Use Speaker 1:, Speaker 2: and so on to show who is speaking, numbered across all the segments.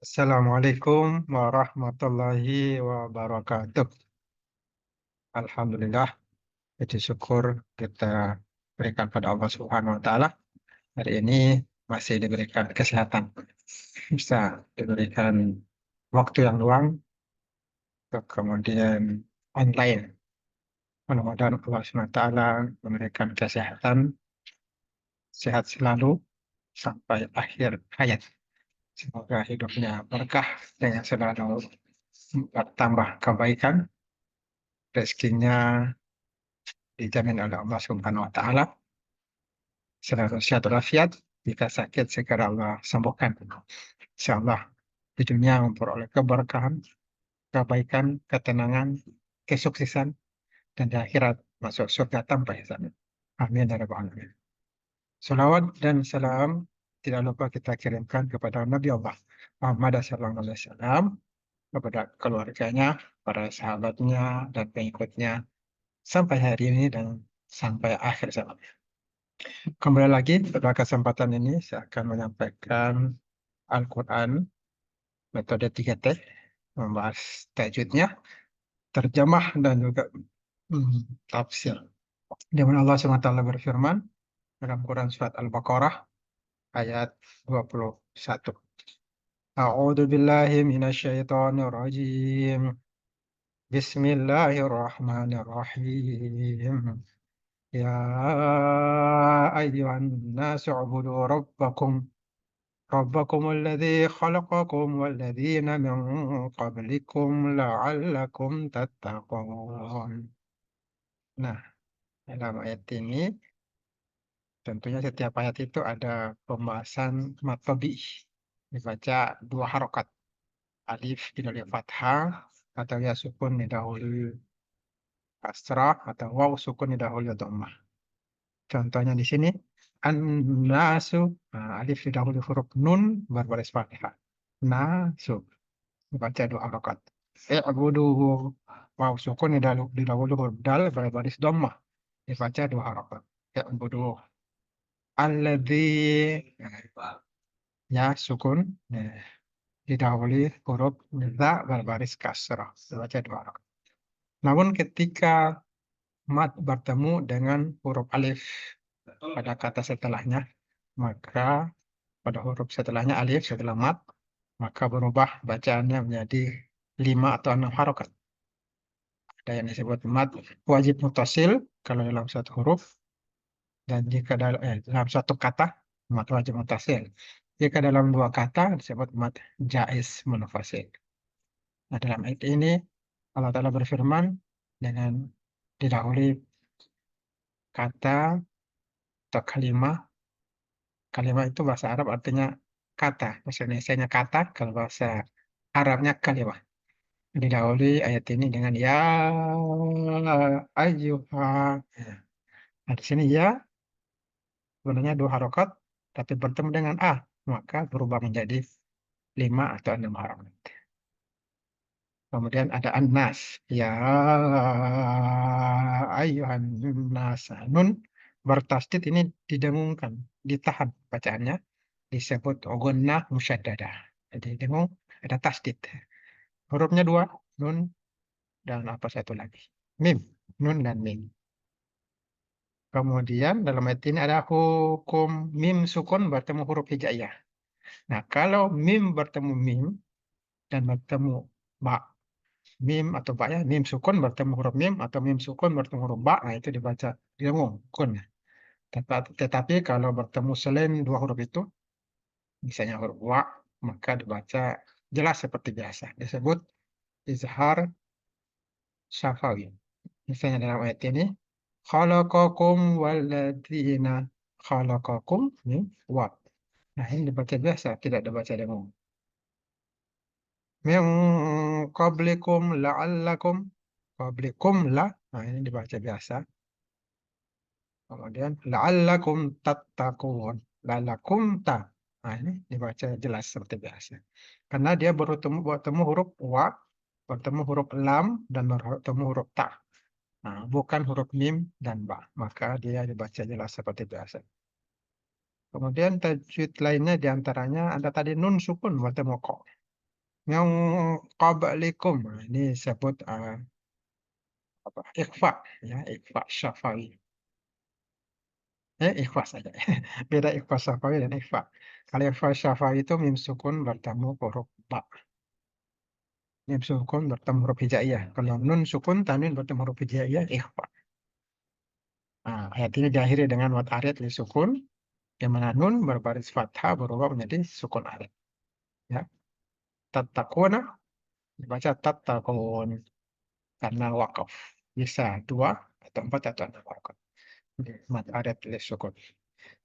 Speaker 1: Assalamualaikum warahmatullahi wabarakatuh. Alhamdulillah, puji syukur kita berikan pada Allah Subhanahu wa Ta'ala. Hari ini masih diberikan kesehatan, bisa diberikan waktu yang luang, untuk kemudian online. Mudah-mudahan Allah Subhanahu wa Ta'ala memberikan kesehatan, sehat selalu sampai akhir hayat. Semoga hidupnya berkah dengan selalu bertambah kebaikan, rezekinya dijamin oleh Allah Subhanahu wa Ta'ala, selalu sehat walafiat, jika sakit segera Allah sembuhkan. Insyaallah di dunia memperoleh keberkahan, kebaikan, ketenangan, kesuksesan, dan di akhirat masuk surga tanpa hisab. Amin ya rabbal alamin. Salawat dan salam tidak lupa kita kirimkan kepada Nabi Allah Muhammad SAW, kepada keluarganya, para sahabatnya, dan pengikutnya sampai hari ini dan sampai akhir zaman. Kembali lagi pada kesempatan ini saya akan menyampaikan Al-Quran metode 3T, membahas tajwidnya, terjemah, dan juga tafsir. Di mana Allah SWT berfirman dalam Quran surat Al-Baqarah ayat 21. A'udzu billahi minasyaitonir rajim. Bismillahirrahmanirrahim. Ya ayyuhan nasu ubudu ربكم الذي خلقكم والذين من قبلكم لعلكم تتقون. Nah, dalam ayat ini tentunya setiap ayat itu ada pembahasan mad tabi'i, dibaca dua harokat, alif didahului fathah atau ya sukun didahului kasrah atau waw sukun didahului dhammah. Contohnya di sini an-nasu, alif didahului huruf nun berbaris fathah. Nasu dibaca dua harokat. I'buduhu, waw sukun didahului huruf dal berbaris dhammah, dibaca dua harokat. I'buduhu. Alladzi, ya sukun didahului huruf za berbaris kasrah, dibaca dua harokat. Namun ketika mad bertemu dengan huruf alif pada kata setelahnya, maka pada huruf setelahnya alif setelah mad, maka berubah bacaannya menjadi 5 atau 6 harokat. Ada yang disebut mad wajib mutasil kalau dalam satu huruf, dan jika dalam satu kata mad wajib mutasil. Jika dalam dua kata disebut mad jaiz munafasil. Nah, dalam ayat ini Allah Ta'ala berfirman dengan didahului kata atau kalimat. Kalimat itu bahasa Arab artinya kata. Bahasa Indonesianya kata, kalau bahasa Arabnya kalimah. Didahului ayat ini dengan ya ayyuha. Nah, di sini ya sebenarnya dua harokat, tapi bertemu dengan a, maka berubah menjadi 5 atau 6 harokat. Kemudian ada an-nas. Ya ayyuhan nas. Nun bertasdid ini didengungkan, ditahan bacaannya, disebut gunnah musyaddadah. Jadi dengung, ada tasdid. Hurufnya dua, nun dan apa satu lagi? Mim, nun dan mim. Kemudian dalam ayat ini ada hukum mim sukun bertemu huruf hijaiyah. Nah, kalau mim bertemu mim dan bertemu ba, mim atau ba, ya, mim sukun bertemu huruf mim atau mim sukun bertemu huruf ba, nah itu dibaca dengung, kun. Tetapi kalau bertemu selain dua huruf itu, misalnya huruf wa, maka dibaca jelas seperti biasa, disebut izhar syafawi. Misalnya dalam ayat ini, khalaqakum walladzina, khalaqakum ini wa. Nah, ini dibaca biasa, tidak dibaca dengung. Min qablikum la'allakum, qablikum la, nah ini dibaca biasa. Kemudian la'allakum tattaqun, la'allakum ta. Nah, ini dibaca jelas seperti biasa. Karena dia bertemu huruf wa, bertemu huruf lam, dan bertemu huruf ta. Nah, bukan huruf mim dan ba, maka dia dibaca jelas seperti biasa. Kemudian tajwid lainnya diantaranya ada tadi nun sukun bertemu ko. Yang qablikum. Nah, ini sebut apa? Ikhfa ya, ikhfa syafawi. Ikhfa saja. Beda ikhfa syafawi dan ikhfa. Kalau ikhfa syafawi itu mim sukun bertemu huruf ba. Mim sukun bertemu huruf hijaiyah. Kalau nun sukun tanwin bertemu huruf hijaiyah ikhfa. Nah, ayat ini diakhiri dengan wat arid li sukun, di mana nun berbaris fathah berubah menjadi sukun arid. Ya, tattaquna dibaca tattaqun karena wakaf. Bisa dua atau empat atau enam wakaf. Mat arid li sukun.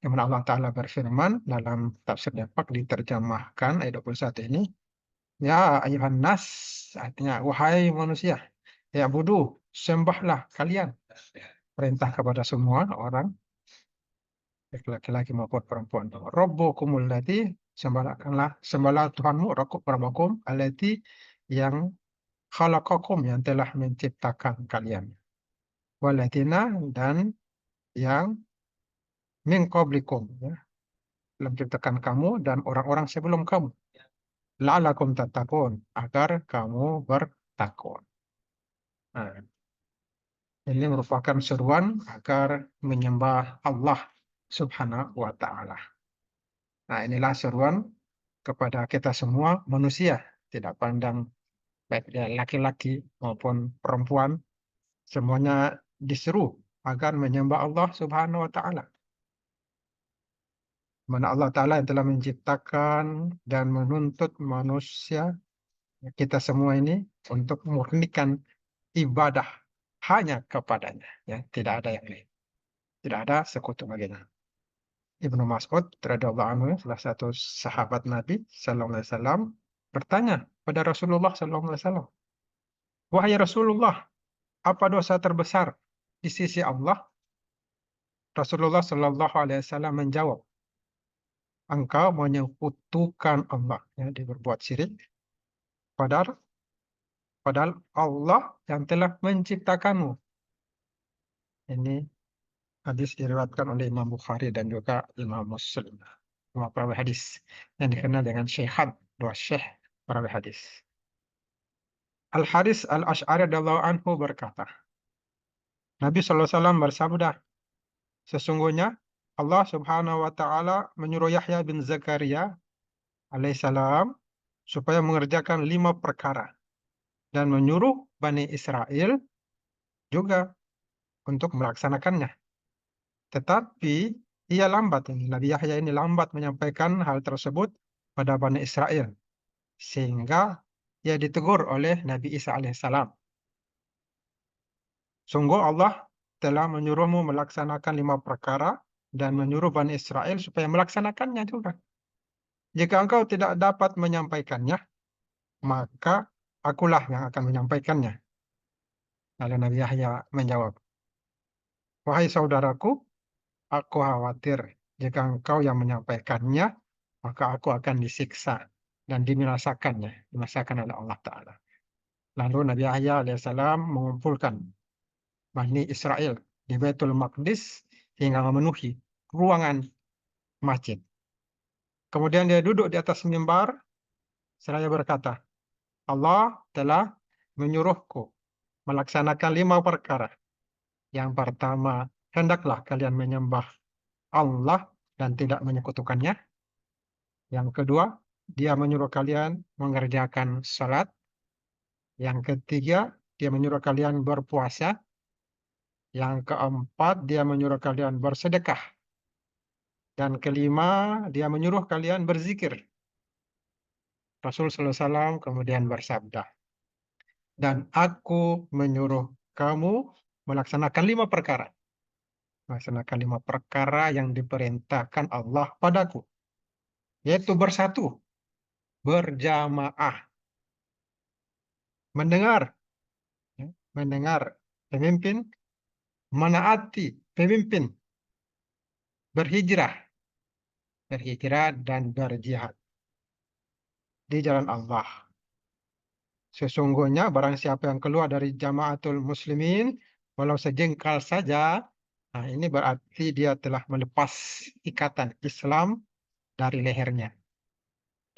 Speaker 1: Di mana Allah Ta'ala berfirman dalam tafsir Dapak diterjemahkan ayat 21 ini, ya ayuhan nas, artinya wahai manusia, ya budu, sembahlah kalian. Perintah kepada semua orang, baik laki-laki maupun perempuan. Rabbukumul lati, sembahlah Tuhanmu, Rabbukum allati yang khalaqakum, yang telah menciptakan kalian. Walatina, dan yang min qablikum, ya, telah menciptakan kamu dan orang-orang sebelum kamu. La'alakum tattaqun, agar kamu bertakwa. Nah, ini merupakan seruan agar menyembah Allah Subhanahu wa Ta'ala. Nah, inilah seruan kepada kita semua manusia, tidak pandang baik dia laki-laki maupun perempuan, semuanya diseru agar menyembah Allah Subhanahu wa Ta'ala. Mana Allah Ta'ala yang telah menciptakan dan menuntut manusia, kita semua ini, untuk memurnikan ibadah hanya kepadanya, ya, tidak ada yang lain, tidak ada sekutu baginya. Ibnu Mas'ud radhiyallahu anhu, salah satu sahabat Nabi sallallahu alaihi wasallam, bertanya pada Rasulullah sallallahu alaihi wasallam, "Wahai Rasulullah, apa dosa terbesar di sisi Allah?" Rasulullah sallallahu alaihi wasallam menjawab, "Engkau menyekutukan Allah," ya, dia berbuat syirik, padahal padahal Allah yang telah menciptakanmu. Ini hadis diriwayatkan oleh Imam Bukhari dan juga Imam Muslim. Dua perawi hadis yang dikenal dengan Syekhan, dua syekh perawi hadis. Al-Haris Al-Asy'ari radhiyallahu anhu berkata, Nabi sallallahu alaihi wasallam bersabda, sesungguhnya Allah Subhanahu wa taala menyuruh Yahya bin Zakaria alaihissalam supaya mengerjakan 5 perkara dan menyuruh Bani Israel juga untuk melaksanakannya. Tetapi ia lambat, Nabi Yahya ini lambat menyampaikan hal tersebut pada Bani Israel, sehingga ia ditegur oleh Nabi Isa alaihissalam. Sungguh Allah telah menyuruhmu melaksanakan 5 perkara dan menyuruh Bani Israel supaya melaksanakannya juga. Jika engkau tidak dapat menyampaikannya, maka akulah yang akan menyampaikannya. Lalu Nabi Yahya menjawab, wahai saudaraku, aku khawatir jika engkau yang menyampaikannya, maka aku akan disiksa dan dimasakan oleh Allah Ta'ala. Lalu Nabi Yahya alaihissalam mengumpulkan Bani Israel di Baitul Maqdis hingga memenuhi ruangan masjid. Kemudian dia duduk di atas mimbar seraya berkata, Allah telah menyuruhku melaksanakan 5 perkara. Yang pertama, hendaklah kalian menyembah Allah dan tidak menyekutukannya. Yang kedua, dia menyuruh kalian mengerjakan salat. Yang ketiga, dia menyuruh kalian berpuasa. Yang keempat, dia menyuruh kalian bersedekah. Dan kelima, dia menyuruh kalian berzikir. Rasul sallallahu alaihi wasallam kemudian bersabda, dan aku menyuruh kamu melaksanakan 5 perkara. Melaksanakan 5 perkara yang diperintahkan Allah padaku, yaitu bersatu, berjamaah, mendengar, ya, mendengar pemimpin, menaati pemimpin, berhijrah dan berjihad di jalan Allah. Sesungguhnya barang siapa yang keluar dari jamaatul muslimin, walau sejengkal saja, nah ini berarti dia telah melepas ikatan Islam dari lehernya.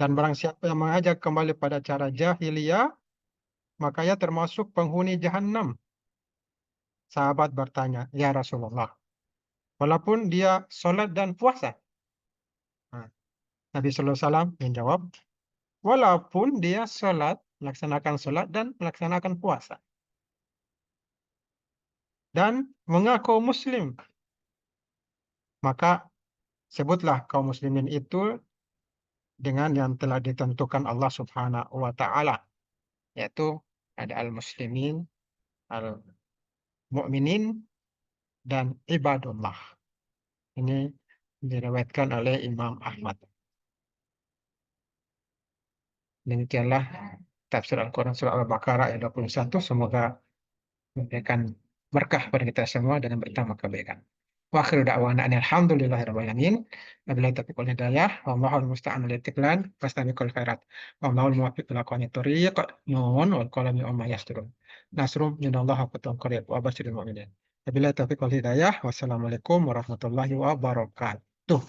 Speaker 1: Dan barang siapa yang mengajak kembali pada cara jahiliyah, maka ia termasuk penghuni jahanam. Sahabat bertanya, "Ya Rasulullah, walaupun dia sholat dan puasa?" Nah, Nabi Sallallahu Alaihi Wasallam menjawab, walaupun dia sholat, melaksanakan sholat dan melaksanakan puasa. Dan mengaku muslim, maka sebutlah kaum muslimin itu dengan yang telah ditentukan Allah Subhanahu wa taala, yaitu ada al-muslimin, al-mu'minin, dan ibadullah. Ini diriwayatkan oleh Imam Ahmad. Demikianlah tafsir Al-Quran surah Al-Baqarah ayat 21. Semoga memberikan berkah pada kita semua dan bertambah kebaikan. Wa akhiru da'wana anil hamdulillahirabbil alamin. Wabillahi taufiq wal hidayah. Wallahul musta'an ala istiqlal. Fastabiqul khairat. Wallahul muwaffiq ila aqwamit thoriq. Nun wal qalami wa ma yasturun. Nasrum minallahi wa fathun qarib wa basyiril mu'minin. Wabillahi taufiq wal hidayah. Wassalamualaikum warahmatullahi wabarakatuh.